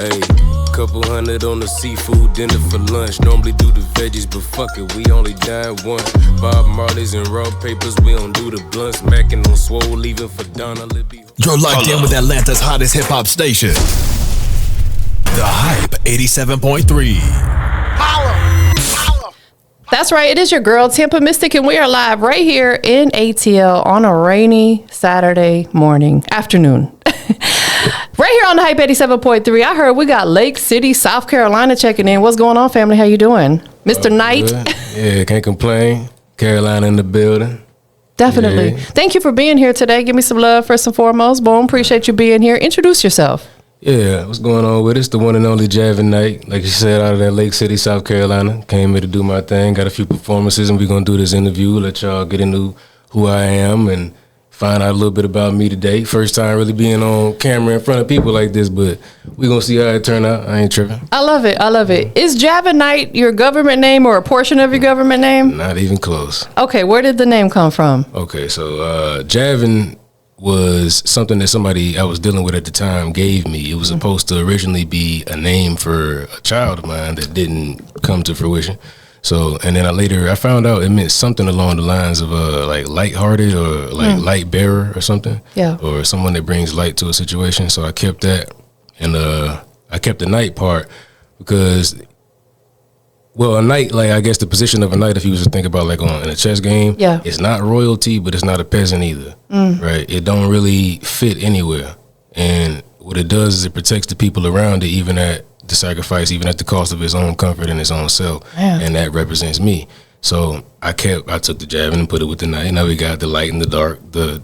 Hey, couple hundred on the seafood dinner for lunch. Normally do the veggies, but fuck it, we only dine once. Bob Marley's and raw papers, we don't do the blunts. Mackin' on swole, leaving for Donna Libby. You're locked in with Atlanta's hottest hip-hop station. The Hype 87.3. Holla! That's right, it is your girl, TampaMystic, and we are live right here in ATL on a rainy Saturday afternoon. Right here on the Hype 87.3. I heard we got Lake City, South Carolina checking in. What's going on, family? How you doing? Mr. Knight? Yeah, can't complain. Carolina in the building. Definitely. Yeah. Thank you for being here today. Give me some love first and foremost. Boom, appreciate you being here. Introduce yourself. Yeah, what's going on with it? It's the one and only Javyn Knight. Like you said, out of that Lake City, South Carolina. Came here to do my thing. Got a few performances, and we're going to do this interview. Let y'all get into who I am and find out a little bit about me today. First time really being on camera in front of people like this, but we're going to see how it turn out. I ain't tripping. I love it. Is Javyn Knight your government name or a portion of your government name? Not even close. Okay, where did the name come from? Okay, so Javyn was something that somebody I was dealing with at the time gave me. It was supposed to originally be a name for a child of mine that didn't come to fruition. So, and then I found out it meant something along the lines of like lighthearted or like light bearer or something. Yeah. Or someone that brings light to a situation. So I kept that, and I kept the knight part because, well, a knight, like I guess the position of a knight, if you was to think about like in a chess game, yeah, it's not royalty, but it's not a peasant either, right? It don't really fit anywhere. And what it does is it protects the people around it, even at the sacrifice, even at the cost of his own comfort and his own self. Yeah. And that represents me. So I took the Javyn and put it with the night. Now we got the light and the dark, the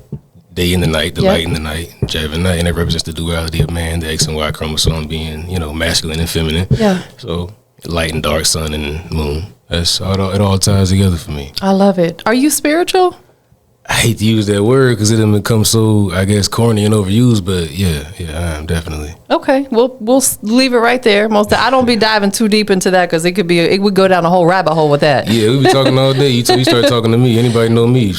day and the night, the light and the night, Javyn Knight, and that represents the duality of man, the X and Y chromosome being, masculine and feminine. Yeah. So light and dark, sun and moon. That's all, it all ties together for me. I love it. Are you spiritual? I hate to use that word because it done become so, I guess, corny and overused, but yeah, I am definitely. Okay, we'll leave it right there. I don't be diving too deep into that because it would go down a whole rabbit hole with that. Yeah, we be talking all day. You start talking to me. Anybody know me?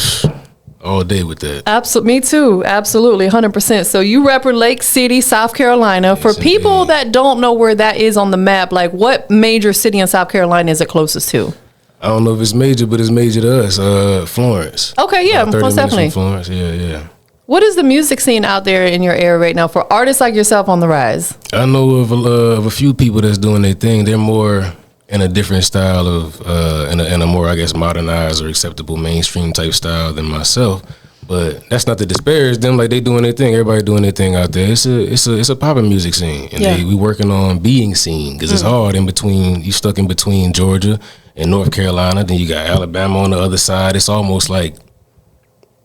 All day with that. Absolutely, me too. Absolutely, 100%. So you rep Lake City, South Carolina. Yes, For people indeed. that don't know where that is on the map, like what major city in South Carolina is it closest to? I don't know if it's major, but it's major to us. Florence. Okay, yeah, 30 most minutes definitely. from Florence, yeah. What is the music scene out there in your area right now for artists like yourself on the rise? I know of a few people that's doing their thing. They're more in a different style of, in a more, I guess, modernized or acceptable mainstream type style than myself. But that's not to disparage them. Like, they doing their thing. Everybody doing their thing out there. It's a poppin' music scene, and we working on being seen because it's hard in between. You stuck in between Georgia and North Carolina. Then you got Alabama on the other side. It's almost like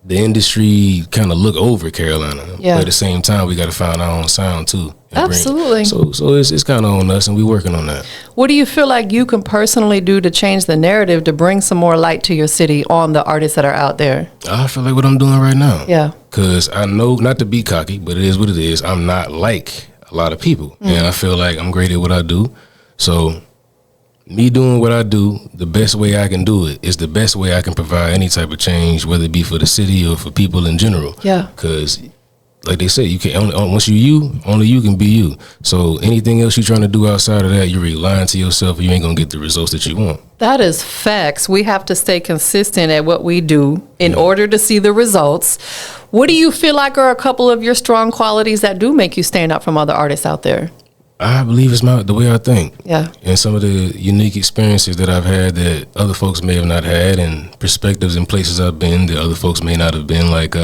the industry kind of look over Carolina. Yeah. But at the same time, we got to find our own sound too. Absolutely. So it's kind of on us, and we working on that. What do you feel like you can personally do to change the narrative to bring some more light to your city on the artists that are out there? I feel like what I'm doing right now. Yeah. Because I know, not to be cocky, but it is what it is. I'm not like a lot of people. And I feel like I'm great at what I do. So me doing what I do, the best way I can do it is the best way I can provide any type of change, whether it be for the city or for people in general. Yeah. Because like they say, you can only you can be you. So anything else you're trying to do outside of that, you're lying to yourself, and you ain't gonna get the results that you want. That is facts. We have to stay consistent at what we do in order to see the results. What do you feel like are a couple of your strong qualities that do make you stand out from other artists out there? I believe it's the way I think. Yeah. And some of the unique experiences that I've had that other folks may have not had, and perspectives and places I've been that other folks may not have been. Like,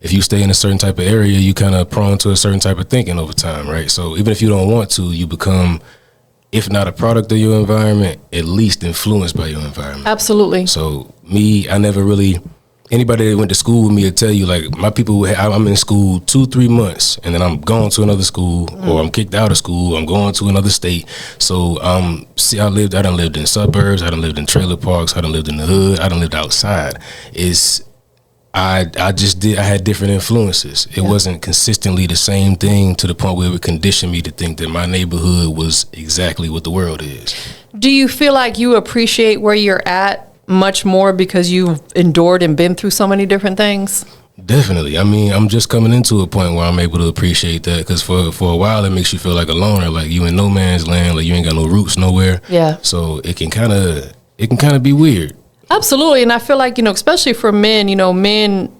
if you stay in a certain type of area, you kind of prone to a certain type of thinking over time, right? So even if you don't want to, you become, if not a product of your environment, at least influenced by your environment. Absolutely. So me, I never really, anybody that went to school with me will tell you, like, my people, I'm in school 2-3 months, and then I'm going to another school, or I'm kicked out of school, I'm going to another state. So I done lived in suburbs, I done lived in trailer parks, I done lived in the hood, I done lived outside. I had different influences. It wasn't consistently the same thing to the point where it would condition me to think that my neighborhood was exactly what the world is. Do you feel like you appreciate where you're at much more because you've endured and been through so many different things? Definitely. I mean, I'm just coming into a point where I'm able to appreciate that, because for a while it makes you feel like a loner, like you in no man's land, like you ain't got no roots nowhere. Yeah. So it can kind of be weird. Absolutely. And I feel like, especially for men, men,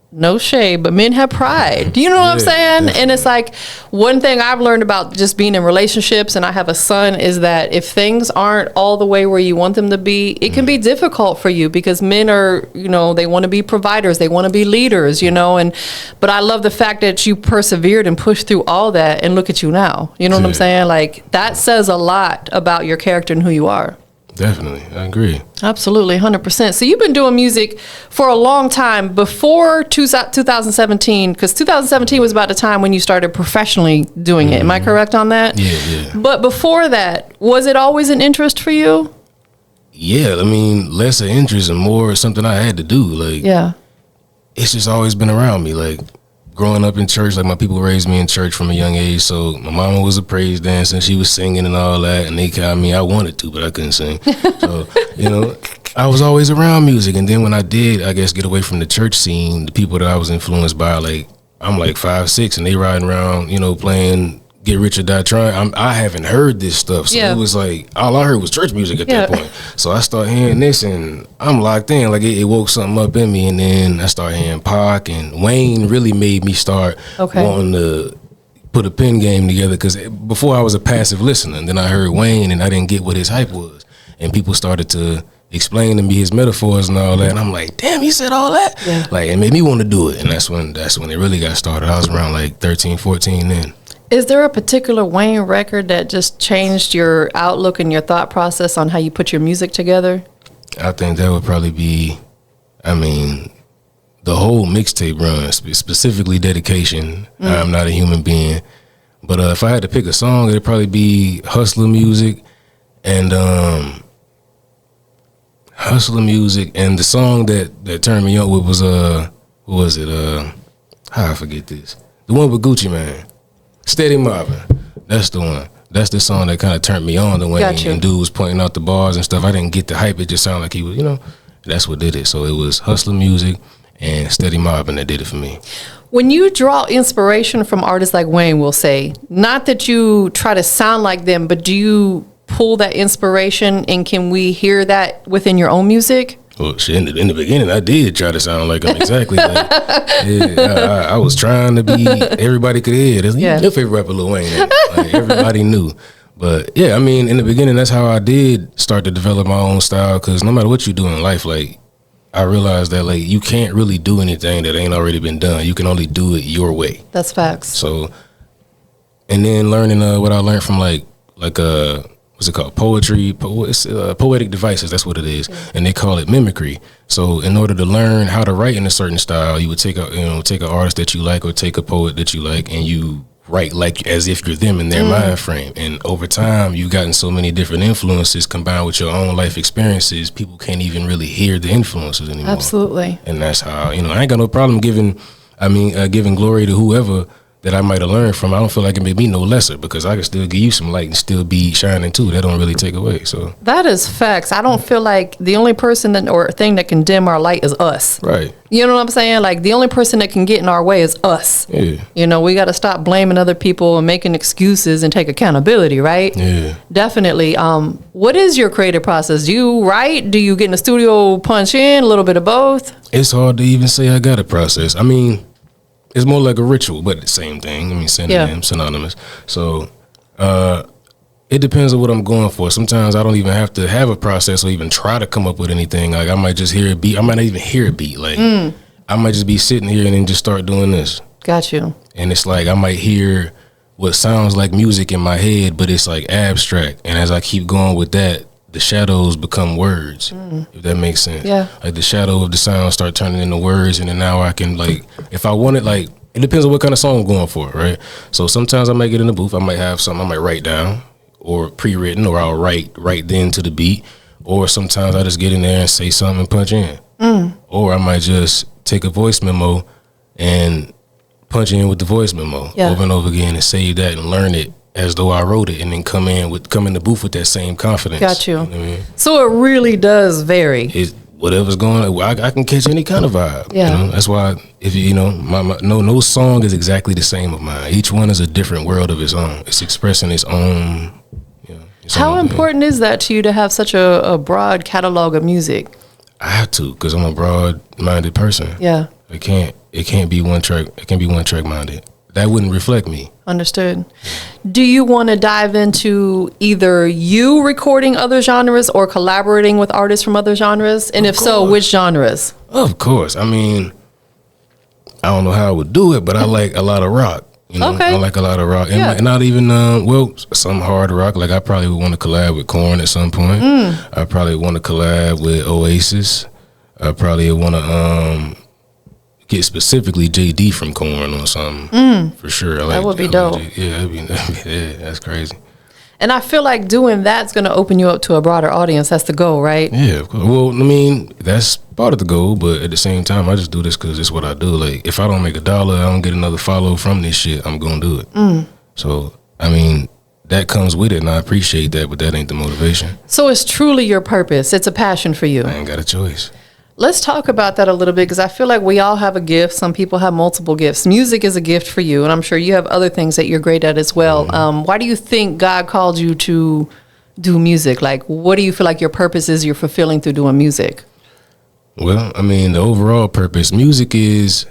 no shade, but men have pride. You know what I'm saying? Definitely. And it's like, one thing I've learned about just being in relationships, and I have a son, is that if things aren't all the way where you want them to be, it can be difficult for you, because men are, they want to be providers, they want to be leaders, but I love the fact that you persevered and pushed through all that, and look at you now. You know what I'm saying? Like, that says a lot about your character and who you are. Definitely. I agree. Absolutely, 100%. So you've been doing music for a long time, before 2017, because 2017 was about the time when you started professionally doing it. Am I correct on that? Yeah. But before that, was it always an interest for you? Yeah, I mean, less an interest and more something I had to do. Like, Yeah. it's just always been around me. Like, growing up in church, like, my people raised me in church from a young age. So my mama was a praise dancer, and she was singing and all that. And I wanted to, but I couldn't sing. So, I was always around music. And then when I did, I guess, get away from the church scene, the people that I was influenced by, like, I'm like 5'6", and they riding around, playing Get Rich or Die Trying. I haven't heard this stuff. So it was like, all I heard was church music at that point. So I started hearing this, and I'm locked in. Like, it woke something up in me. And then I started hearing Pac, and Wayne really made me start wanting to put a pen game together, because before I was a passive listener. And then I heard Wayne, and I didn't get what his hype was. And people started to explain to me his metaphors and all that. And I'm like, damn, he said all that? Yeah. Like, it made me want to do it. And that's when it really got started. I was around like 13, 14 then. Is there a particular Wayne record that just changed your outlook and your thought process on how you put your music together? I think that would probably be, the whole mixtape run, specifically Dedication. I'm Not a Human Being. But if I had to pick a song, it'd probably be Hustler Music, and the song that turned me on was what was it? How I forget this? The one with Gucci Mane. Steady Mobbing. That's the one. That's the song that kind of turned me on to Wayne. And dude was pointing out the bars and stuff. I didn't get the hype. It just sounded like he was, that's what did it. So it was Hustler Music and Steady Mobbing that did it for me. When you draw inspiration from artists like Wayne, we'll say, not that you try to sound like them, but do you pull that inspiration, and can we hear that within your own music? Well, shit, in the beginning, I did try to sound like him exactly. Like, I was trying to be, everybody could hear it. Your favorite rapper, Lil Wayne. Like, everybody knew. But yeah, in the beginning, that's how I did start to develop my own style, because no matter what you do in life, like, I realized that, like, you can't really do anything that ain't already been done. You can only do it your way. That's facts. So, and then learning what I learned from what's it called? Poetic devices. That's what it is, and they call it mimicry. So, in order to learn how to write in a certain style, you would take an artist that you like, or take a poet that you like, and you write like as if you're them in their mind frame. And over time, you've gotten so many different influences combined with your own life experiences. People can't even really hear the influences anymore. Absolutely. And that's how I ain't got no problem giving glory to whoever that I might have learned from. I don't feel like it made me no lesser, because I can still give you some light and still be shining too. That don't really take away. So that is facts. I don't feel like the only person or thing that can dim our light is us. Right. You know what I'm saying? Like, the only person that can get in our way is us. Yeah. We got to stop blaming other people and making excuses and take accountability, right? Yeah. Definitely. What is your creative process? Do you write? Do you get in the studio, punch in, a little bit of both? It's hard to even say I got a process. It's more like a ritual, but the same thing. Synonymous. So it depends on what I'm going for. Sometimes I don't even have to have a process or even try to come up with anything. Like, I might just hear a beat. I might not even hear a beat. Like, I might just be sitting here and then just start doing this. Got you. And it's like I might hear what sounds like music in my head, but it's like abstract. And as I keep going with that, the shadows become words, if that makes sense. Yeah. Like, the shadow of the sound start turning into words, and then now I can, like, if I want it, like, it depends on what kind of song I'm going for, right? So sometimes I might get in the booth, I might have something I might write down, or pre-written, or I'll write then to the beat, or sometimes I just get in there and say something and punch in. Or I might just take a voice memo and punch in with the voice memo over and over again, and save that and learn it as though I wrote it, and then come in the booth with that same confidence. Got you. Know what I mean? So it really does vary. whatever's going on, I can catch any kind of vibe. Yeah. You know? That's why if you know, no song is exactly the same of mine. Each one is a different world of its own. It's expressing its own. You know, How important is that to you to have such a broad catalog of music? I have to, because I'm a broad-minded person. Yeah. It can't be one track. It can't be one track minded. That wouldn't reflect me. Understood. Do you want to dive into either you recording other genres or collaborating with artists from other genres? And if so, which genres? Of course. I mean, I don't know how I would do it, but I like a lot of rock. You know, Okay. I like a lot of rock, and Yeah. not even some hard rock. Like I probably would want to collab with Korn at some point. I probably want to collab with Oasis. I probably want to get specifically JD from Korn or something for sure. That would be dope. Yeah, that's crazy. And I feel like doing that's going to open you up to a broader audience. That's the goal, right? Yeah, of course. Well, I mean, that's part of the goal, but at the same time, I just do this because it's what I do. Like, if I don't make $1, I don't get another follow from this shit, I'm going to do it. So, I mean, that comes with it, and I appreciate that, but that ain't the motivation. So it's truly your purpose. It's a passion for you. I ain't got a choice. Let's talk about that a little bit because I feel like we all have a gift. Some people have multiple gifts. Music is a gift for you, and I'm sure you have other things that you're great at as well. Why do you think God called you to do music? Like, what do you feel like your purpose is you're fulfilling through doing music? Well, I mean, the overall purpose, music is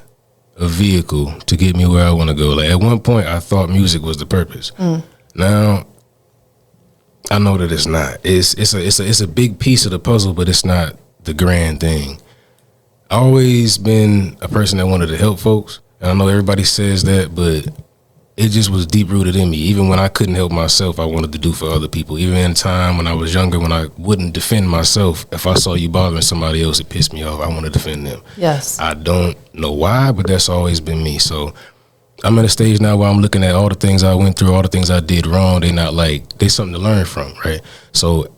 a vehicle to get me where I want to go. Like, at one point, I thought music was the purpose. Now, I know that it's not. It's a big piece of the puzzle, but it's not the grand thing. I always been a person that wanted to help folks, and I know everybody says that, but it just was deep rooted in me. Even when I couldn't help myself, I wanted to do for other people. Even in a time when I was younger, when I wouldn't defend myself, if I saw you bothering somebody else, it pissed me off. I want to defend them. Yes. I don't know why, but that's always been me. So I'm at a stage now where I'm looking at all the things I went through, all the things I did wrong. They're something to learn from, right? So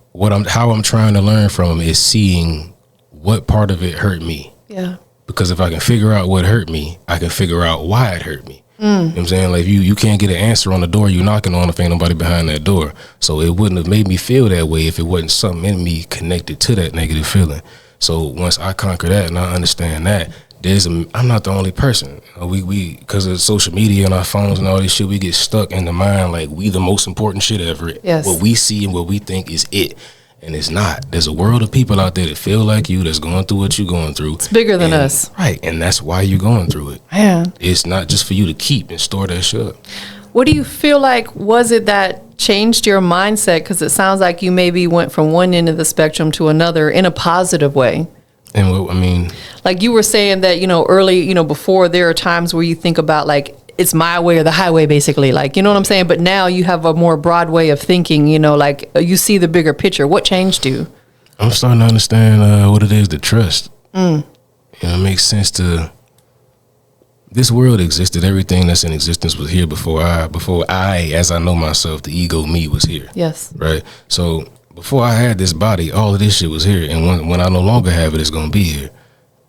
how I'm trying to learn from them is seeing what part of it hurt me. Yeah. Because if I can figure out what hurt me, I can figure out why it hurt me. You know what I'm saying? Like, you can't get an answer on the door you're knocking on if ain't nobody behind that door. So it wouldn't have made me feel that way if it wasn't something in me connected to that negative feeling. So once I conquer that and I understand that, I'm not the only person. We because of social media and our phones and all this shit, we get stuck in the mind like we the most important shit ever. Yes. What we see and what we think is it. And it's not. There's a world of people out there that feel like you, that's going through what you're going through. It's bigger than us. Right. And that's why you're going through it. Man. It's not just for you to keep and store that shit up. What do you feel like was it that changed your mindset? Because it sounds like you maybe went from one end of the spectrum to another in a positive way. And what, I mean, like you were saying that, early, before there are times where you think about like, it's my way or the highway, basically. Like, you know what I'm saying? But now you have a more broad way of thinking, like you see the bigger picture. What changed you? I'm starting to understand what it is to trust. It makes sense to, this world existed. Everything that's in existence was here before I, as I know myself, the ego me was here. Yes. Right? So before I had this body, all of this shit was here. And when I no longer have it, it's going to be here.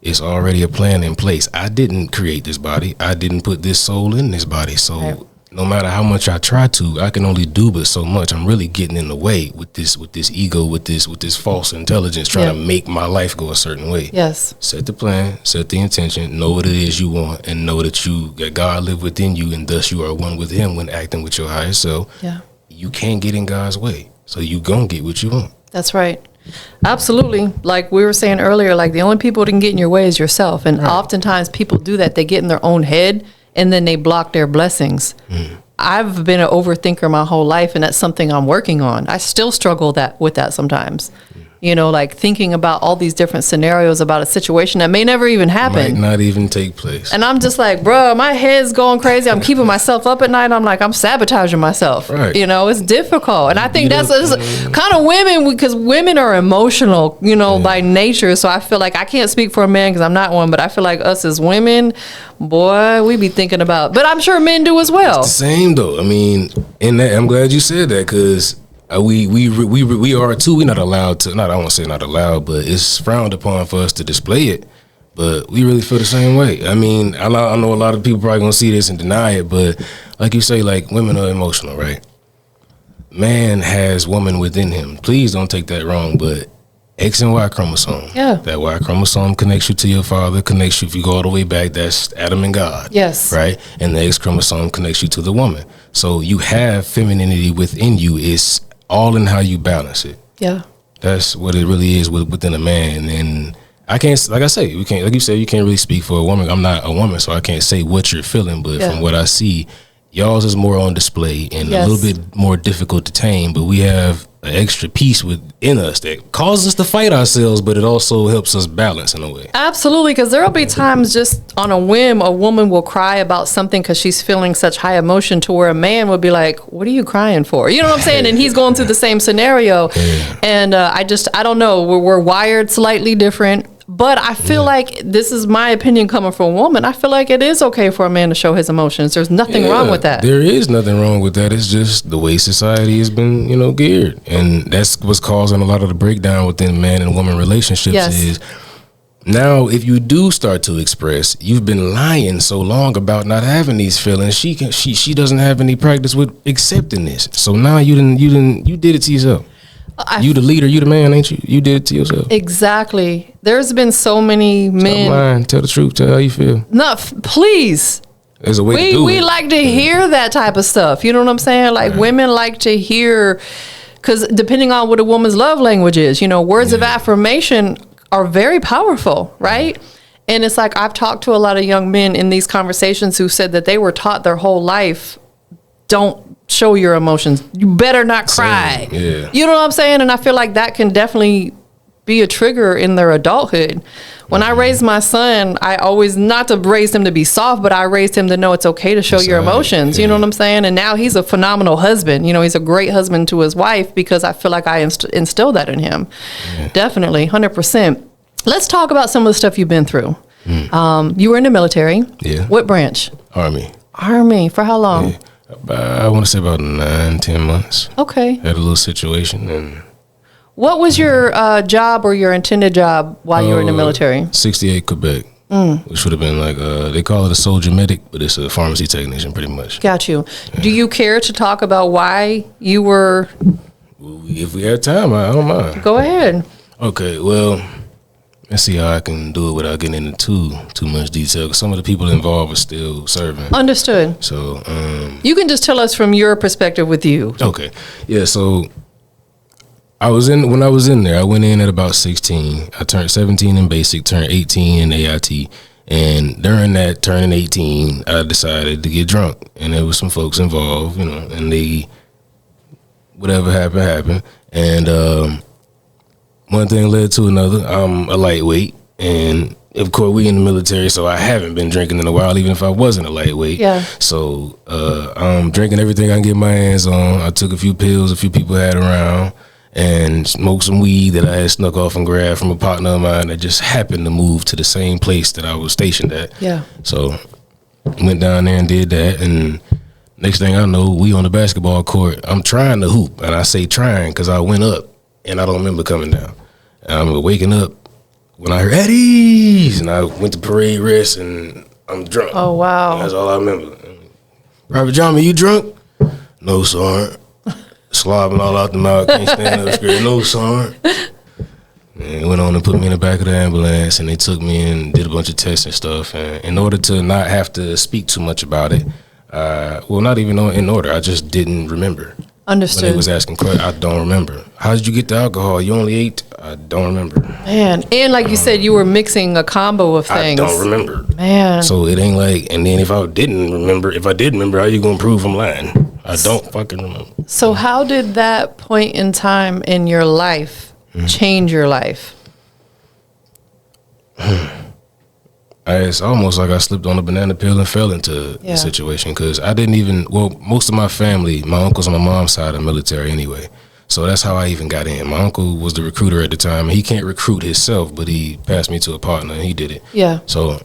It's already a plan in place. I didn't create this body. I didn't put this soul in this body. So no matter how much I try to, I can only do but so much. I'm really getting in the way with this ego, with this false intelligence, trying to make my life go a certain way. Yes. Set the plan, set the intention, know what it is you want, and know that God live within you, and thus you are one with Him when acting with your higher self. Yeah. You can't get in God's way, so you gonna get what you want. That's right. Absolutely. Like we were saying earlier, like the only people that can get in your way is yourself. And oftentimes people do that. They get in their own head and then they block their blessings. I've been an overthinker my whole life, and that's something I'm working on. I still struggle with that sometimes. Like thinking about all these different scenarios about a situation that may never even happen. Might not even take place. And I'm just like, bro, my head's going crazy. I'm keeping myself up at night. I'm like, I'm sabotaging myself. Right. It's difficult. And I think that's kind of women, because women are emotional, by nature. So I feel like I can't speak for a man because I'm not one, but I feel like us as women, boy, we be thinking about, but I'm sure men do as well. It's the same though. I mean, I'm glad you said that, because we are too. We're not allowed to. I won't say not allowed, but it's frowned upon for us to display it. But we really feel the same way. I mean, I know a lot of people probably gonna see this and deny it, but like you say, like, women are emotional, right? Man has woman within him. Please don't take that wrong, but X and Y chromosome. Yeah. That Y chromosome connects you to your father, connects you, if you go all the way back, that's Adam and God. Yes. Right? And the X chromosome connects you to the woman. So you have femininity within you. It's all in how you balance it. Yeah. That's what it really is within a man. And I can't, like I say, we can't, like you said, you can't really speak for a woman. I'm not a woman, so I can't say what you're feeling. But from what I see, y'all's is more on display and a little bit more difficult to tame. But we have an extra piece within us that causes us to fight ourselves, but it also helps us balance in a way. Absolutely, because there will be times just on a whim, a woman will cry about something because she's feeling such high emotion to where a man would be like, what are you crying for? You know what I'm saying? And he's going through the same scenario. And I don't know, we're wired slightly different. But I feel like, this is my opinion coming from a woman, I feel like it is okay for a man to show his emotions. There's nothing wrong with that. There is nothing wrong with that. It's just the way society has been, geared. And that's what's causing a lot of the breakdown within man and woman relationships is now if you do start to express, you've been lying so long about not having these feelings. She doesn't have any practice with accepting this. So now you did it to yourself. You the leader, you the man, ain't you? You did it to yourself. Exactly. There's been so many men. Stop lying. Tell the truth. Tell how you feel. No, please. There's a way to do it. We like to hear that type of stuff. You know what I'm saying? Like women like to hear, because depending on what a woman's love language is, words of affirmation are very powerful, right? And it's like I've talked to a lot of young men in these conversations who said that they were taught their whole life, don't show your emotions. You better not cry. Yeah. You know what I'm saying? And I feel like that can definitely be a trigger in their adulthood. When I raised my son, I always, not to raise him to be soft, but I raised him to know it's okay to show your emotions. You know what I'm saying? And now he's a phenomenal husband. He's a great husband to his wife because I feel like I instilled that in him. Definitely, 100%. Let's talk about some of the stuff you've been through. You were in the military. Yeah. What branch? Army. For how long? Yeah. I want to say about 9-10 months. Okay. Had a little situation. And what was your job or your intended job while you were in the military? 68 Quebec, which would have been like, they call it a soldier medic, but it's a pharmacy technician pretty much. Got you. Yeah. Do you care to talk about why you were? If we had time, I don't mind. Go ahead. Okay, well, let's see how I can do it without getting into too much detail, because some of the people involved are still serving. Understood. So you can just tell us from your perspective with you. Okay. Yeah, so when I was in there, I went in at about 16. I turned 17 in basic, turned 18 in AIT. And during that turning 18, I decided to get drunk. And there was some folks involved, and whatever happened. And one thing led to another. I'm a lightweight, and of course we in the military, so I haven't been drinking in a while, even if I wasn't a lightweight. Yeah. So I'm drinking everything I can get my hands on. I took a few pills a few people had around, and smoked some weed that I had snuck off and grabbed from a partner of mine that just happened to move to the same place that I was stationed at. Yeah. So went down there and did that, and next thing I know, we on the basketball court. I'm trying to hoop, and I say trying because I went up, and I don't remember coming down. And I remember waking up when I heard Eddie's, and I went to parade rest, and I'm drunk. Oh, wow. And that's all I remember. Private John, you drunk? No, Sergeant. Slobbing all out the mouth, can't stand up straight. No, Sergeant. And went on and put me in the back of the ambulance, and they took me and did a bunch of tests and stuff. And in order to not have to speak too much about it, not even in order, I just didn't remember. Understood. When they was asking questions, I don't remember. How did you get the alcohol? You only ate? I don't remember. Man, and like you said, you were mixing a combo of things. I don't remember. Man. So it ain't like, and then if I did remember, how you gonna prove I'm lying? I don't fucking remember. So how did that point in time in your life change your life? It's almost like I slipped on a banana peel and fell into the situation, because I didn't even, most of my family, my uncles on my mom's side are military anyway. So that's how I even got in. My uncle was the recruiter at the time. He can't recruit himself, but he passed me to a partner and he did it. Yeah. So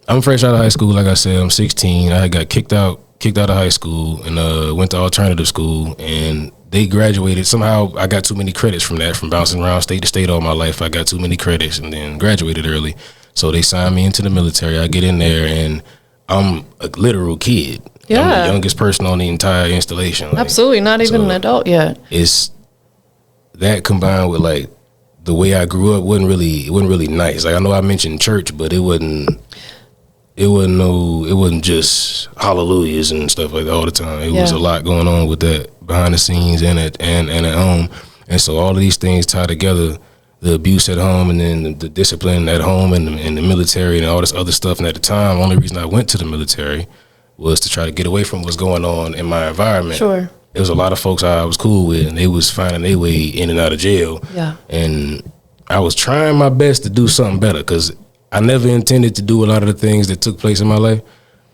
I'm fresh out of high school. Like I said, I'm 16. I got kicked out of high school and went to alternative school, and they graduated. Somehow I got too many credits from bouncing around state to state all my life. I got too many credits and then graduated early. So they signed me into the military. I get in there and I'm a literal kid. Yeah. I'm the youngest person on the entire installation. Absolutely. Not even an adult yet. It's that combined with like the way I grew up wasn't really nice. Like I know I mentioned church, but it wasn't just hallelujahs and stuff like that all the time. It was a lot going on with that behind the scenes and at home. And so all of these things tie together, the abuse at home and then the discipline at home and the military and all this other stuff. And at the time, the only reason I went to the military was to try to get away from what's going on in my environment. Sure. There was a lot of folks I was cool with, and they was finding their way in and out of jail. Yeah. And I was trying my best to do something better because I never intended to do a lot of the things that took place in my life,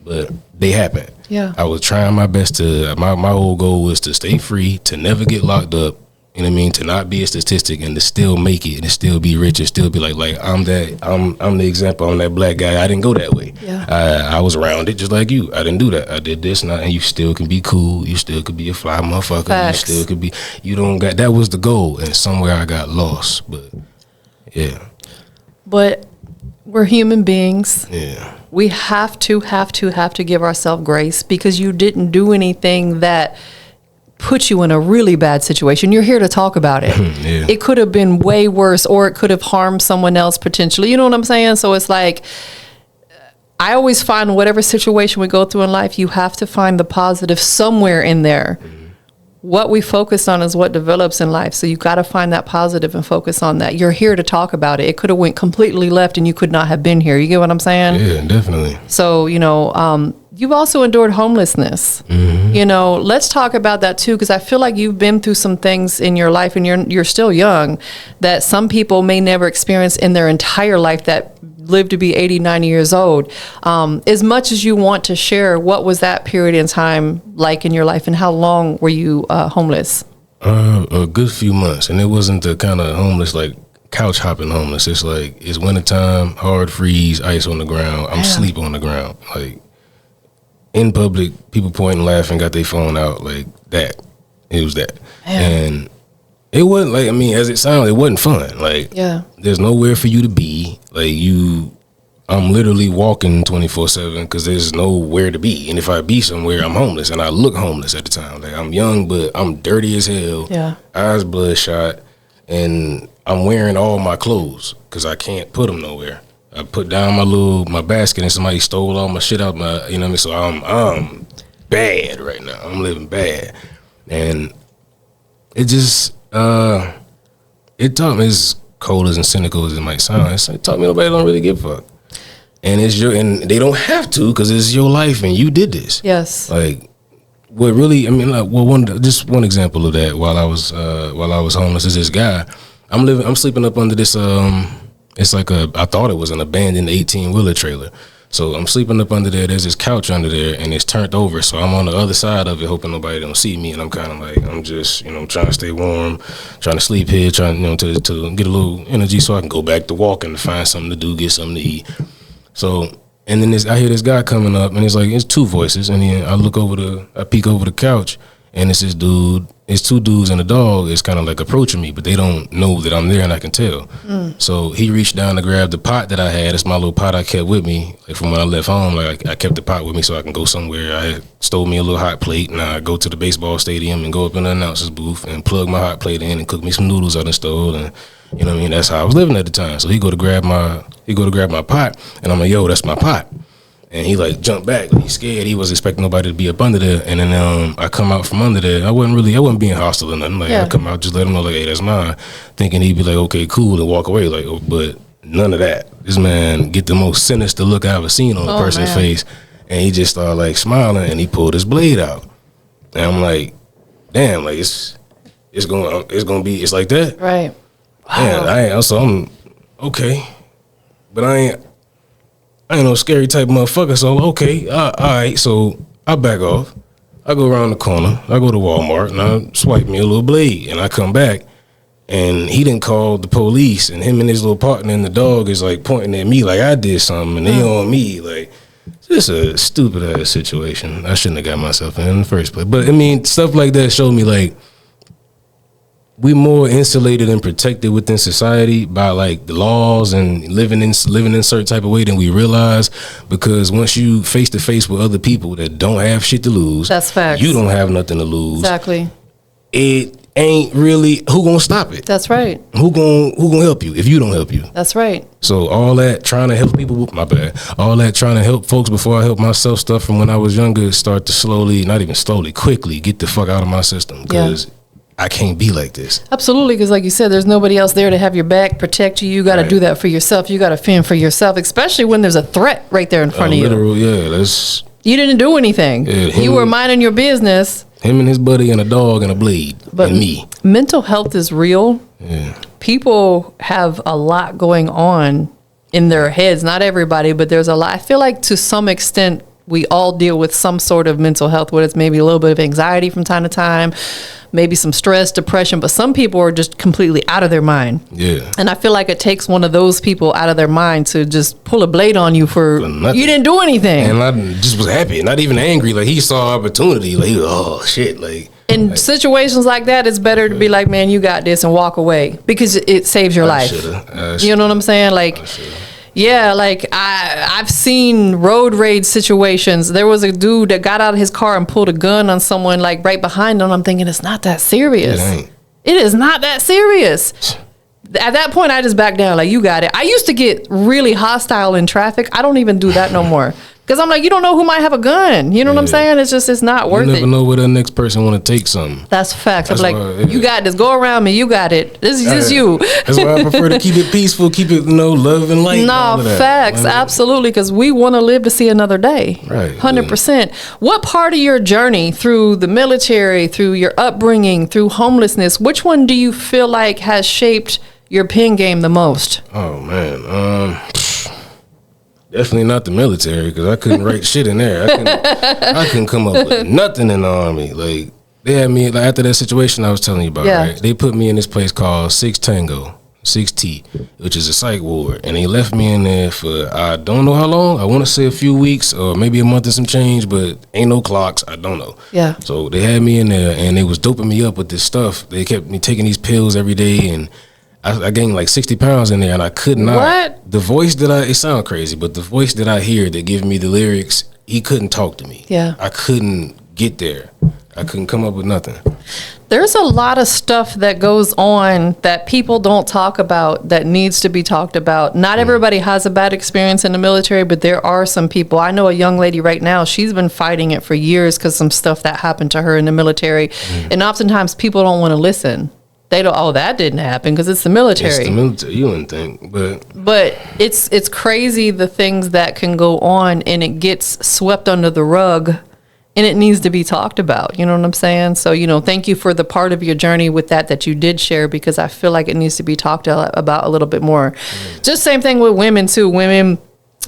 but they happened. Yeah. I was trying my best to, my whole goal was to stay free, to never get locked up, you know what I mean, to not be a statistic and to still make it and to still be rich and still be like I'm the example, I'm that black guy. I didn't go that way. Yeah. I was around it just like you. I didn't do that. I did this and you still can be cool. You still could be a fly motherfucker. Facts. You still could be, that was the goal. And somewhere I got lost, but yeah. But we're human beings. Yeah. We have to give ourselves grace because you didn't do anything that put you in a really bad situation. You're here to talk about it. Yeah. It could have been way worse, or it could have harmed someone else potentially. You know what I'm saying? So it's like, I always find whatever situation we go through in life, you have to find the positive somewhere in there. What we focus on is what develops in life. So you got to find that positive and focus on that. You're here to talk about it. It could have went completely left and you could not have been here. You get what I'm saying? Yeah, definitely. So, you've also endured homelessness. Mm-hmm. Let's talk about that too, because I feel like you've been through some things in your life, and you're still young, that some people may never experience in their entire life that live to be 80, 90 years old. As much as you want to share, what was that period in time like in your life, and how long were you homeless? A good few months, and it wasn't the kind of homeless like couch hopping homeless. It's like it's wintertime, hard freeze, ice on the ground. I'm sleep on the ground, like in public, people pointing, laughing, got their phone out, like that. It was that, and it wasn't like, as it sounded, it wasn't fun. Like, there's nowhere for you to be. Like I'm literally walking 24/7 because there's nowhere to be. And if I be somewhere, I'm homeless, and I look homeless at the time. Like I'm young, but I'm dirty as hell. Yeah, eyes bloodshot, and I'm wearing all my clothes because I can't put them nowhere. I put down my basket and somebody stole all my shit out my, so I'm bad right now. I'm living bad. And it just, it taught me, as cold as and cynical as it might sound, it taught me nobody don't really give a fuck. And and they don't have to, because it's your life and you did this. Yes. Like, what really, just one example of that while I was homeless is this guy. I'm sleeping up under this, it's like I thought it was an abandoned 18-wheeler trailer. So I'm sleeping up under there. There's this couch under there, and it's turned over. So I'm on the other side of it, hoping nobody don't see me. And I'm kind of like, I'm just, trying to stay warm, trying to sleep here, trying, to get a little energy so I can go back to walking, to find something to do, get something to eat. So, and then I hear this guy coming up, and it's two voices. And then I peek over the couch, and it's this dude. It's two dudes and a dog is kind of like approaching me, but they don't know that I'm there, and I can tell. So he reached down to grab the pot that I had. It's my little pot I kept with me, like from when I left home. Like I kept the pot with me so I can go somewhere. I had stole me a little hot plate, and I go to the baseball stadium and go up in the announcer's booth and plug my hot plate in and cook me some noodles out of the stove. And that's how I was living at the time. So he go to grab my pot, and I'm like, yo, that's my pot. And he like jumped back. He's scared. He wasn't expecting nobody to be up under there. And then I come out from under there. I wasn't being hostile or nothing. Like I come out, just let him know, like, hey, that's mine. Thinking he'd be like, okay, cool, and walk away. Like, but none of that. This man get the most sinister look I ever seen on a person's face. And he just started like smiling, and he pulled his blade out. And I'm like, damn, like it's gonna be like that. Right. Wow. Yeah, I'm okay. But I ain't no scary type motherfucker, so okay, all right, so I back off. I go around the corner, I go to Walmart, and I swipe me a little blade, and I come back, and he didn't call the police, and him and his little partner and the dog is like pointing at me like I did something, and they on me, like, it's just a stupid ass situation. I shouldn't have got myself in the first place. But stuff like that showed me like, we more insulated and protected within society by like the laws and living in certain type of way than we realize, because once you face to face with other people that don't have shit to lose, that's fact. You don't have nothing to lose. Exactly. it ain't really, who gonna stop it? That's right. Who gonna help you if you don't help you? That's right. So all that trying to help people, my bad, all that trying to help folks before I help myself stuff from when I was younger start to slowly, not even slowly, quickly get the fuck out of my system, because I can't be like this. Absolutely, because like you said, there's nobody else there to have your back, protect you. You got to do that for yourself. You got to fend for yourself, especially when there's a threat right there in front of literal, you. Yeah, that's... You didn't do anything. Yeah, you were minding your business. Him and his buddy and a dog and a blade, but and me. Mental health is real. Yeah. People have a lot going on in their heads. Not everybody, but there's a lot. I feel like to some extent, we all deal with some sort of mental health, whether it's maybe a little bit of anxiety from time to time, maybe some stress, depression, but some people are just completely out of their mind. Yeah. And I feel like it takes one of those people out of their mind to just pull a blade on you for you didn't do anything. And I just was happy, not even angry. Like, he saw opportunity. Like, oh shit. Like, in situations like that, it's better to be like, man, you got this, and walk away, because it saves your life. You know what I'm saying? Like, yeah, like I've seen road rage situations. There was a dude that got out of his car and pulled a gun on someone like right behind him. I'm thinking, it's not that serious. It is not that serious. At that point, I just backed down. Like, you got it. I used to get really hostile in traffic. I don't even do that no more. Because I'm like, you don't know who might have a gun. You know what I'm saying? It's not worth it. You never know where the next person want to take something. That's facts. I'm like, you got this. Go around me. You got it. This is just you. That's why I prefer to keep it peaceful, keep it, love and light. No, facts. Absolutely. Because we want to live to see another day. Right. 100%. What part of your journey through the military, through your upbringing, through homelessness, which one do you feel like has shaped your pen game the most? Oh, man. Definitely not the military, because I couldn't write shit in there. I couldn't come up with nothing in the Army. Like, they had me, like, after that situation I was telling you about, right? They put me in this place called 6 Tango, 6T, which is a psych ward. And they left me in there for, I don't know how long. I want to say a few weeks or maybe a month and some change, but ain't no clocks. I don't know. Yeah. So they had me in there, and they was doping me up with this stuff. They kept me taking these pills every day, and I gained like 60 pounds in there, and I could not. What? The voice it sounds crazy, but the voice that I hear that give me the lyrics, he couldn't talk to me. Yeah. I couldn't get there. I couldn't come up with nothing. There's a lot of stuff that goes on that people don't talk about that needs to be talked about. Not everybody has a bad experience in the military, but there are some people. I know a young lady right now, she's been fighting it for years because some stuff that happened to her in the military. And oftentimes people don't want to listen. They don't, oh, that didn't happen because it's the military. It's the military, you wouldn't think, but it's crazy the things that can go on, and it gets swept under the rug, and it needs to be talked about. You know what I'm saying? So, thank you for the part of your journey with that you did share, because I feel like it needs to be talked about a little bit more. Just same thing with women too. Women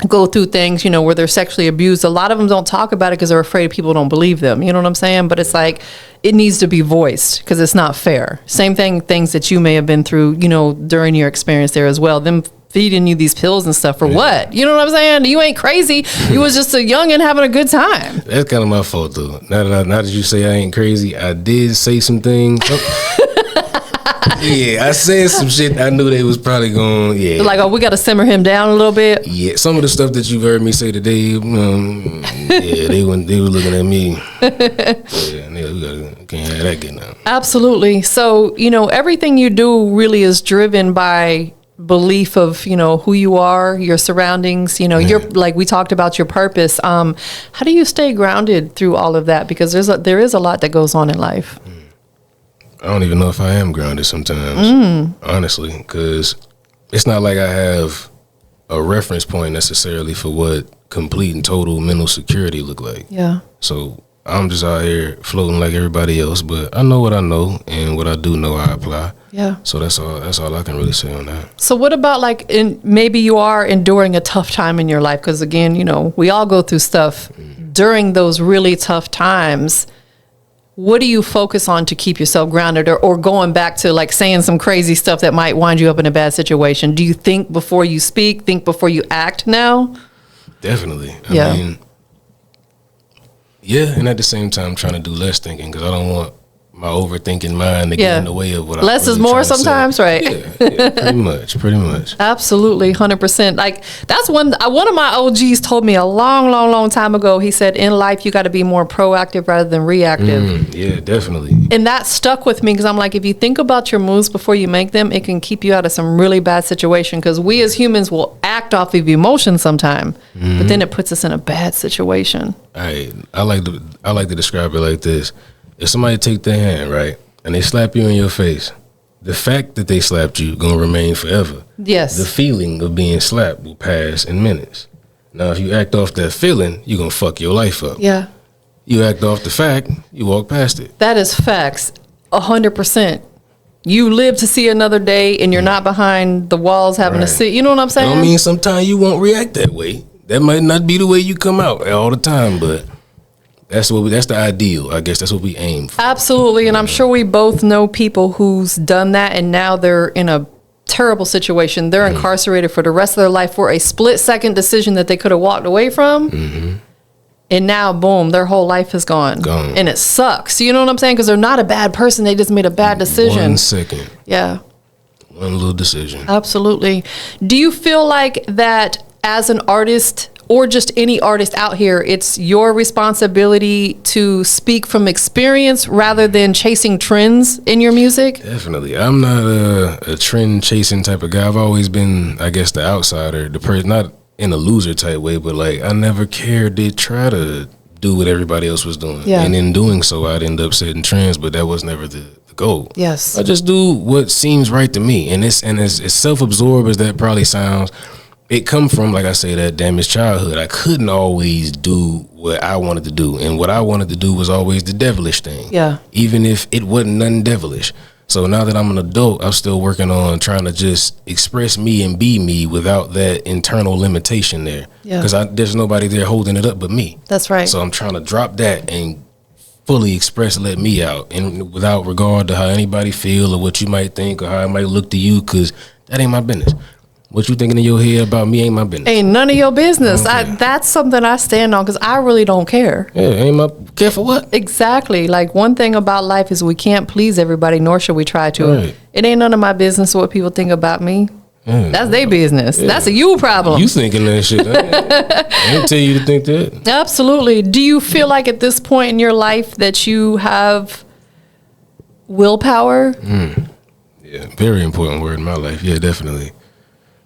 go through things, where they're sexually abused. A lot of them don't talk about it because they're afraid people don't believe them. You know what I'm saying? But it's like, it needs to be voiced because it's not fair. Same thing, things that you may have been through, during your experience there as well. Them feeding you these pills and stuff for what? You know what I'm saying? You ain't crazy. You was just a youngin' having a good time. That's kind of my fault though. Now that you say I ain't crazy, I did say some things. Yeah, I said some shit I knew they was probably going, Like, we got to simmer him down a little bit. Yeah, some of the stuff that you've heard me say today, they were looking at me. We can't have that getting out. Absolutely. So, everything you do really is driven by belief of, who you are, your surroundings, you're like, we talked about your purpose. How do you stay grounded through all of that? Because there is a lot that goes on in life. I don't even know if I am grounded sometimes, honestly, because it's not like I have a reference point necessarily for what complete and total mental security look like. Yeah. So I'm just out here floating like everybody else, but I know what I know, and what I do know I apply. Yeah. So that's all I can really say on that. So what about maybe you are enduring a tough time in your life? Because again, we all go through stuff during those really tough times. What do you focus on to keep yourself grounded, or going back to like saying some crazy stuff that might wind you up in a bad situation? Do you think before you speak, think before you act now? Definitely. I mean, and at the same time trying to do less thinking, because I don't want my overthinking mind to get in the way of what less I'm is really more trying to say. sometimes, right? Yeah, pretty much. Absolutely, 100%. Like that's one of my OGs told me a long time ago. He said, in life you got to be more proactive rather than reactive. Yeah, definitely. And that stuck with me because I'm like, if you think about your moves before you make them, it can keep you out of some really bad situation. Because we as humans will act off of emotion sometime, but then it puts us in a bad situation. I like to describe it like this. If somebody take their hand, right, and they slap you in your face, the fact that they slapped you gonna remain forever. Yes. The feeling of being slapped will pass in minutes. Now, if you act off that feeling, you're gonna fuck your life up. Yeah. You act off the fact, you walk past it. That is facts, 100%. You live to see another day, and you're not behind the walls having to sit. You know what I'm saying? I mean, sometimes you won't react that way. That might not be the way you come out all the time, but that's the ideal. I guess that's what we aim for. Absolutely, and I'm sure we both know people who's done that, and now they're in a terrible situation. They're incarcerated for the rest of their life for a split-second decision that they could have walked away from, and now, boom, their whole life is gone. And it sucks. You know what I'm saying? Because they're not a bad person. They just made a bad decision. 1 second. Yeah. One little decision. Absolutely. Do you feel like that as an artist, or just any artist out here, it's your responsibility to speak from experience rather than chasing trends in your music? Definitely. I'm not a trend chasing type of guy. I've always been, I guess, the outsider, the person, not in a loser type way, but like I never cared to try to do what everybody else was doing. Yeah. And in doing so, I'd end up setting trends, but that was never the goal. Yes. I just do what seems right to me. And as self-absorbed as that probably sounds, it come from, like I say, that damaged childhood. I couldn't always do what I wanted to do. And what I wanted to do was always the devilish thing. Yeah. Even if it wasn't nothing devilish. So now that I'm an adult, I'm still working on trying to just express me and be me without that internal limitation there. Yeah. Because there's nobody there holding it up but me. That's right. So I'm trying to drop that and fully express, let me out. And without regard to how anybody feel or what you might think or how it might look to you, because that ain't my business. What you thinking in your head about me ain't my business. Ain't none of your business. That's something I stand on because I really don't care. Yeah, ain't my care for what? Exactly. Like one thing about life is we can't please everybody, nor should we try to. Right. It ain't none of my business what people think about me. Yeah. That's their business. Yeah. That's a you problem. You thinking that shit. I didn't tell you to think that. Absolutely. Do you feel like at this point in your life that you have willpower? Yeah, very important word in my life. Yeah, definitely.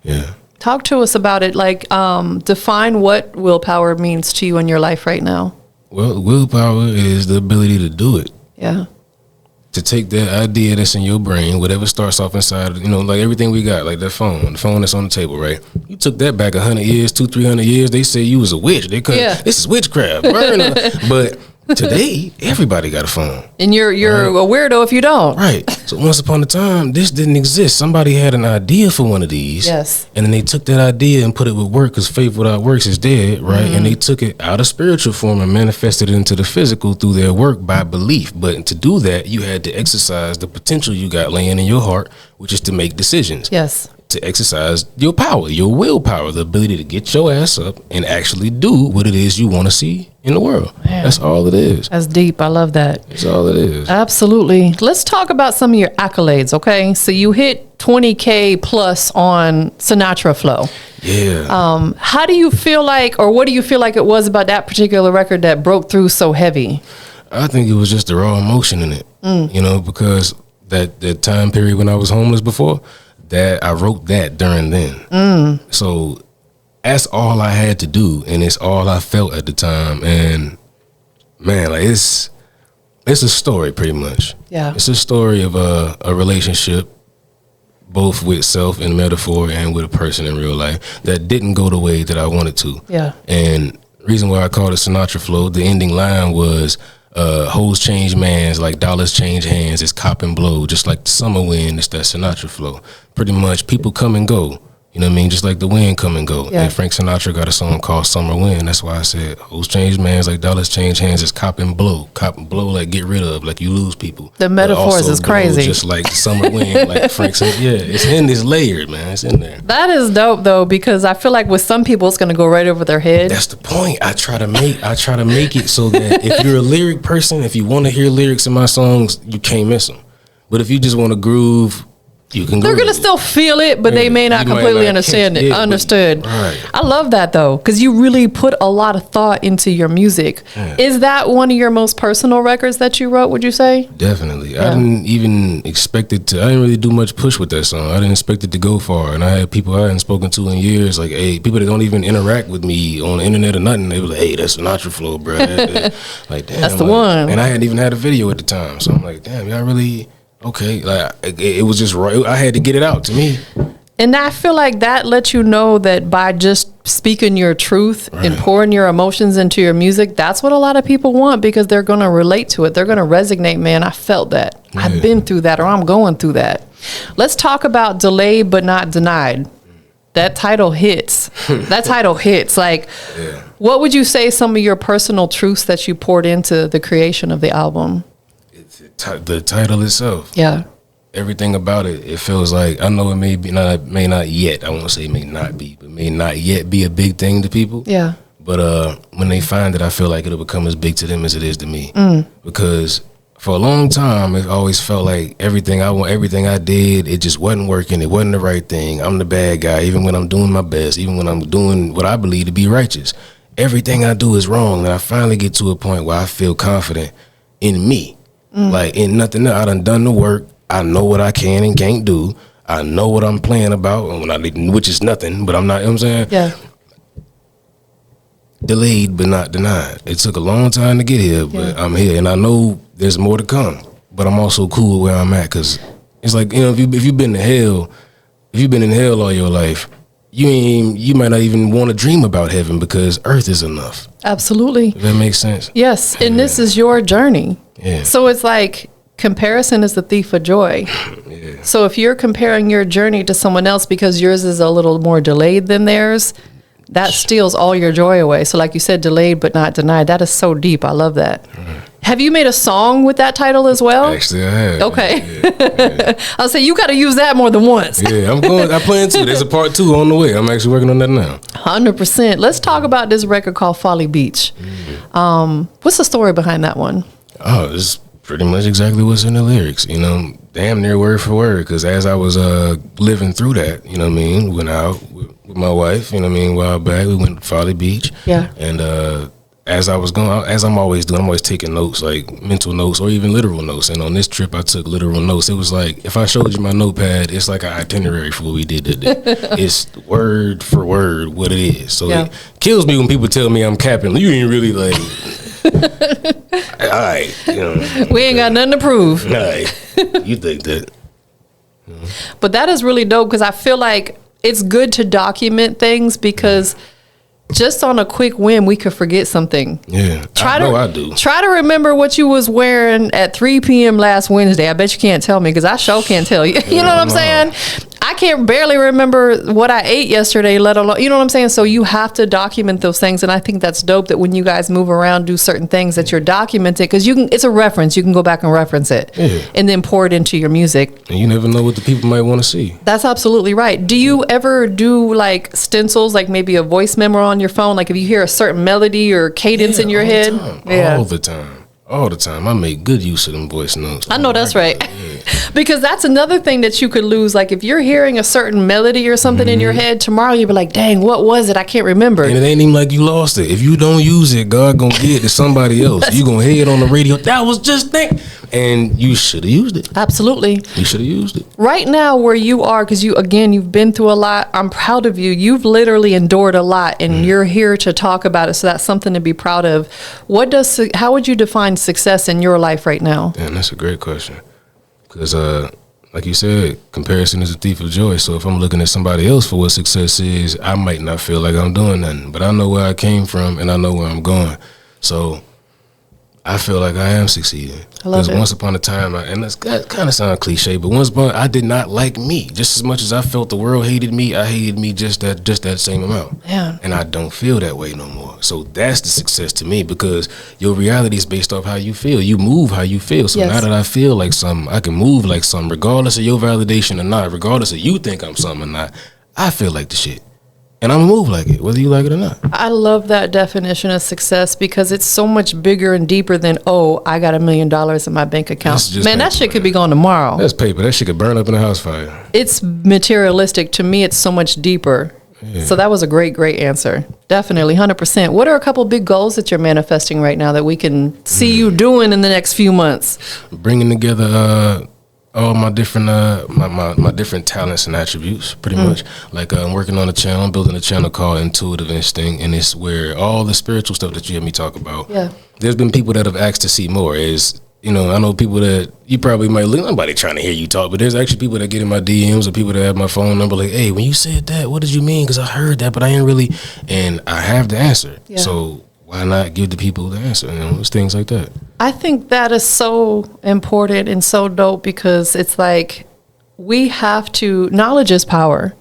Yeah. Talk to us about it. Like, define what willpower means to you in your life right now. Well, willpower is the ability to do it. Yeah. To take that idea that's in your brain, whatever starts off inside, like everything we got, like that phone, the phone that's on the table, right? You took that back 100 years, 200-300 years. They say you was a witch. They could, this is witchcraft. But today, everybody got a phone. And you're a weirdo if you don't. Right. So once upon a time, this didn't exist. Somebody had an idea for one of these. Yes. And then they took that idea and put it with work, because faith without works is dead, right? And they took it out of spiritual form and manifested it into the physical through their work by belief. But to do that, you had to exercise the potential you got laying in your heart, which is to make decisions. Yes. To exercise your power, your willpower, the ability to get your ass up and actually do what it is you want to see in the world. Man. That's all it is. That's deep. I love that. That's all it is. Absolutely. Let's talk about some of your accolades, okay? So you hit 20K plus on Sinatra Flow. Yeah. How do you feel like, or what do you feel like it was about that particular record that broke through so heavy? I think it was just the raw emotion in it, because that time period when I was homeless before, that I wrote that during then. So that's all I had to do, and it's all I felt at the time. And man, like it's a story pretty much. Yeah. It's a story of a relationship, both with self and metaphor and with a person in real life, that didn't go the way that I wanted to. Yeah. And reason why I called it Sinatra Flow, the ending line was, hoes change mans like dollars change hands. It's cop and blow, just like the summer wind. It's that Sinatra flow. Pretty much, people come and go. You know what I mean? Just like the wind come and go. Yeah. And Frank Sinatra got a song called Summer Wind. That's why I said, hoes change mans like dollars change hands. It's cop and blow. Cop and blow like get rid of, like you lose people. The But metaphors also is blow crazy. Just like the summer wind, like Frank Sinatra. Yeah, it's in this layered, man. It's in there. That is dope though, because I feel like with some people it's gonna go right over their head. That's the point. I try to make it so that if you're a lyric person, if you want to hear lyrics in my songs, you can't miss them. But if you just want to groove, you can. They're groove. gonna still feel it, but they may not You might completely not understand catch it. but- Understood. Right. I love that though, because you really put a lot of thought into your music. Yeah. Is that one of your most personal records that you wrote? Would you say? Definitely. Yeah. I didn't even expect it to. I didn't really do much push with that song. I didn't expect it to go far. And I had people I hadn't spoken to in years, like, hey, people that don't even interact with me on the internet or nothing. They were like, hey, that's Sinatra Flow, bro. Like, damn. That's the like- one. And I hadn't even had a video at the time. So I'm like, damn, y'all really, okay. Like, it was just right. I had to get it out to me. And I feel like that lets you know that by just speaking your truth and Right. pouring your emotions into your music, that's what a lot of people want because they're going to relate to it. They're going to resonate, man. I felt that. I've Yeah. been through that or I'm going through that. Let's talk about Delayed But Not Denied. That title hits. That title hits. Like, what would you say some of your personal truths that you poured into the creation of the album? The title itself. Yeah. Everything about it, it feels like, I know it may not yet, I won't say may not be, but may not yet be a big thing to people. Yeah. But when they find it, I feel like it'll become as big to them as it is to me. Because for a long time, it always felt like everything I did, it just wasn't working. It wasn't the right thing. I'm the bad guy, even when I'm doing my best, even when I'm doing what I believe to be righteous. Everything I do is wrong. And I finally get to a point where I feel confident in me. Like, in nothing else. I done the work. I know what I can and can't do. I know what I'm playing about, which is nothing, but I'm not, you know what I'm saying? Yeah. Delayed but not denied. It took a long time to get here, but I'm here, and I know there's more to come. But I'm also cool with where I'm at, because it's like, you know, if you've been in hell all your life, you might not even want to dream about heaven because earth is enough. Absolutely. If that makes sense. Yes. And this is your journey. Yeah. So it's like comparison is the thief of joy. Yeah. So if you're comparing your journey to someone else because yours is a little more delayed than theirs, that steals all your joy away. So like you said, delayed but not denied. That is so deep. I love that. Have you made a song with that title as well? Actually, I have. Okay. Yeah. I'll say you got to use that more than once. Yeah, I plan to. There's a part 2 on the way. I'm actually working on that now. 100%. Let's talk about this record called Folly Beach. What's the story behind that one? Oh, it's pretty much exactly what's in the lyrics, you know, damn near word for word. Because as I was living through that, you know what I mean, went out with my wife, you know what I mean, a while back, we went to Folly Beach. Yeah. And as I was going, as I'm always doing, I'm always taking notes, like mental notes or even literal notes. And on this trip, I took literal notes. It was like, if I showed you my notepad, it's like an itinerary for what we did today. It's word for word what it is. So Yeah. it kills me when people tell me I'm capping. You ain't really like, all right, you know. We ain't got nothing to prove. All right, you think that. But that is really dope because I feel like it's good to document things because just on a quick whim, we could forget something. Yeah, I do. Try to remember what you was wearing at 3 p.m. last Wednesday. I bet you can't tell me because I sure can't tell you. You know what I'm saying? I can't barely remember what I ate yesterday, let alone, you know what I'm saying? So you have to document those things. And I think that's dope that when you guys move around, do certain things that you're documenting because it's a reference. You can go back and reference it and then pour it into your music. And you never know what the people might want to see. That's absolutely right. Do you ever do like stencils, like maybe a voice memo on your phone? Like if you hear a certain melody or cadence in your all head? the time. All the time. I make good use of them voice notes. I know that's right. Because that's another thing that you could lose. Like if you're hearing a certain melody or something in your head, tomorrow you'll be like, dang, what was it? I can't remember. And it ain't even like you lost it. If you don't use it, God gonna give it to somebody else. You gonna hear it on the radio. That was just think. And you should have used it. Absolutely. You should have used it. Right now where you are, because you've been through a lot. I'm proud of you. You've literally endured a lot and you're here to talk about it. So that's something to be proud of. How would you define success in your life right now? Damn, that's a great question. Because, like you said, comparison is a thief of joy. So if I'm looking at somebody else for what success is, I might not feel like I'm doing nothing. But I know where I came from and I know where I'm going. So I feel like I am succeeding. I love it. Once upon a time, and that kind of sounds cliche, but once upon I did not like me. Just as much as I felt the world hated me, I hated me just that same amount. Yeah. And I don't feel that way no more. So that's the success to me, because your reality is based off how you feel. You move how you feel. So now that I feel like something, I can move like something, regardless of your validation or not, regardless of you think I'm something or not. I feel like the shit. And I'm gonna move like it, whether you like it or not. I love that definition of success, because it's so much bigger and deeper than, oh, I got $1 million in my bank account. Man, paper, that shit could be gone tomorrow. That's paper. That shit could burn up in a house fire. It's materialistic. To me, it's so much deeper. Yeah. So that was a great answer. Definitely, 100%. What are a couple big goals that you're manifesting right now that we can see you doing in the next few months? Bringing together all my different my different talents and attributes, pretty much. Like I'm working on a channel, I'm building a channel called Intuitive Instinct, and it's where all the spiritual stuff that you hear me talk about. Yeah. There's been people that have asked to see more. I know people that you probably might look, nobody trying to hear you talk, but there's actually people that get in my DMs or people that have my phone number like, hey, when you said that, what did you mean? Because I heard that, but I ain't really, and I have the answer. Yeah. So why not give the people the answer? It's things like that. I think that is so important and so dope, because it's like knowledge is power.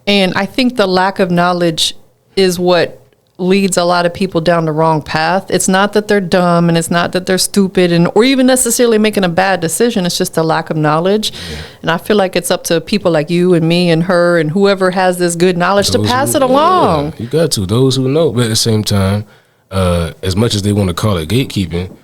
And I think the lack of knowledge is what leads a lot of people down the wrong path. It's not that they're dumb, and it's not that they're stupid, or even necessarily making a bad decision. It's just a lack of knowledge. Yeah. And I feel like it's up to people like you and me and her and whoever has this good knowledge to pass it along. Yeah, you got to. Those who know. But at the same time, as much as they want to call it gatekeeping,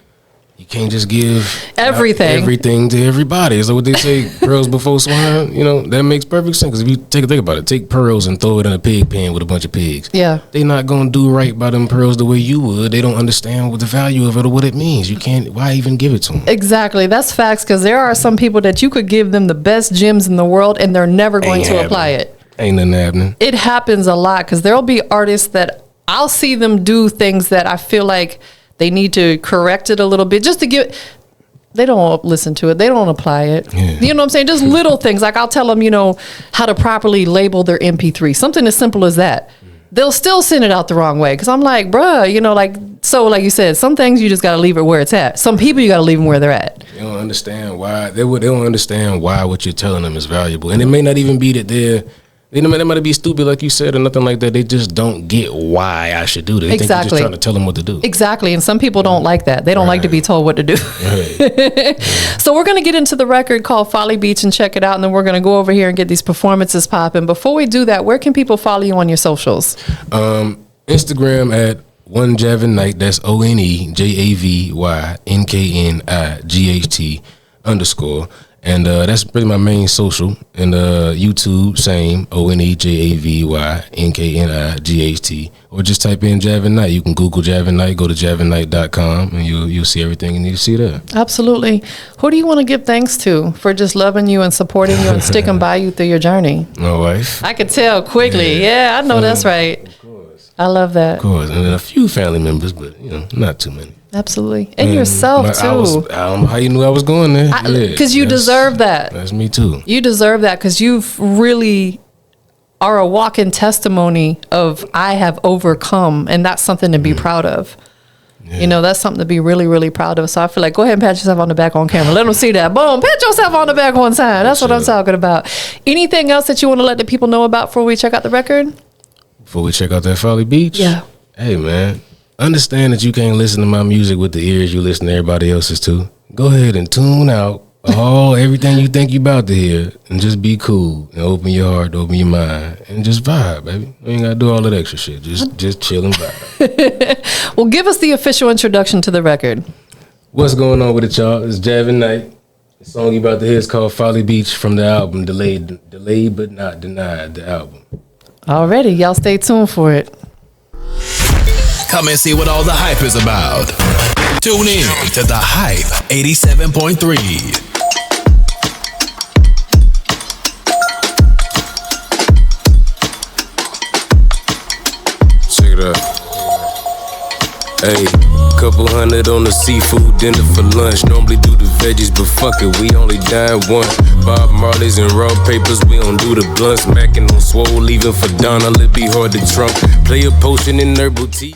you can't just give everything to everybody. So what they say, pearls before swine, that makes perfect sense. Because if you think about it, take pearls and throw it in a pig pen with a bunch of pigs. Yeah. They're not going to do right by them pearls the way you would. They don't understand what the value of it or what it means. You can't, why even give it to them? Exactly. That's facts, because there are some people that you could give them the best gems in the world and they're never going to apply it. Ain't nothing happening. It happens a lot, because there'll be artists that I'll see them do things that I feel like they need to correct it a little bit just to they don't listen to it. They don't apply it. Yeah. You know what I'm saying? Just little things. Like I'll tell them, how to properly label their MP3. Something as simple as that. They'll still send it out the wrong way. Because I'm like, bruh, so like you said, some things you just got to leave it where it's at. Some people you got to leave them where they're at. They don't understand why. They don't understand why what you're telling them is valuable. And it may not even be that they might be stupid, like you said, or nothing like that. They just don't get why I should do that. They think you're just trying to tell them what to do. Exactly. And some people don't like that. They don't like to be told what to do. Right. So we're going to get into the record called Folly Beach and check it out. And then we're going to go over here and get these performances popping. Before we do that, where can people follow you on your socials? Instagram at one Javyn Knight. That's ONEJAVYNKNIGHT_ And that's really my main social. And YouTube, same, ONEJAVYNKNIGHT. Or just type in Javyn Knight. You can Google Javyn Knight, go to JavynKnight.com, and you'll see everything you need to see there. Absolutely. Who do you want to give thanks to for just loving you and supporting you and sticking by you through your journey? My wife. I could tell quickly. Yeah, I know that's right. Of course. I love that. Of course. And then a few family members, but, not too many. Absolutely. And yourself, too. I don't know how you knew I was going there. Because you deserve that. That's me, too. You deserve that, because you've really are a walking testimony of I have overcome, and that's something to be proud of. Yeah. That's something to be really, really proud of. So I feel like, go ahead and pat yourself on the back on camera. Let them see that. Boom. Pat yourself on the back one time. That's what I'm talking about. Anything else that you want to let the people know about before we check out the record? Before we check out that Folly Beach? Yeah. Hey, man. Understand that you can't listen to my music with the ears you listen to everybody else's too. Go ahead and tune out everything you think you about to hear, and just be cool and open your heart, open your mind, and just vibe, baby. You ain't gotta do all that extra shit. Just chill and vibe. Well, give us the official introduction to the record. What's going on with it, y'all? It's Javyn Knight. The song you about to hear is called Folly Beach from the album Delayed But Not Denied, the album. Already, y'all stay tuned for it. Come and see what all the hype is about. Tune in to The Hype 87.3. Check it out. Hey, couple hundred on the seafood dinner for lunch. Normally do the veggies, but fuck it, we only dine once. Bob Marley's and raw papers, we don't do the blunts. Mackin' on swole, leaving for Donna, it be hard to trunk. Play a potion in herbal tea.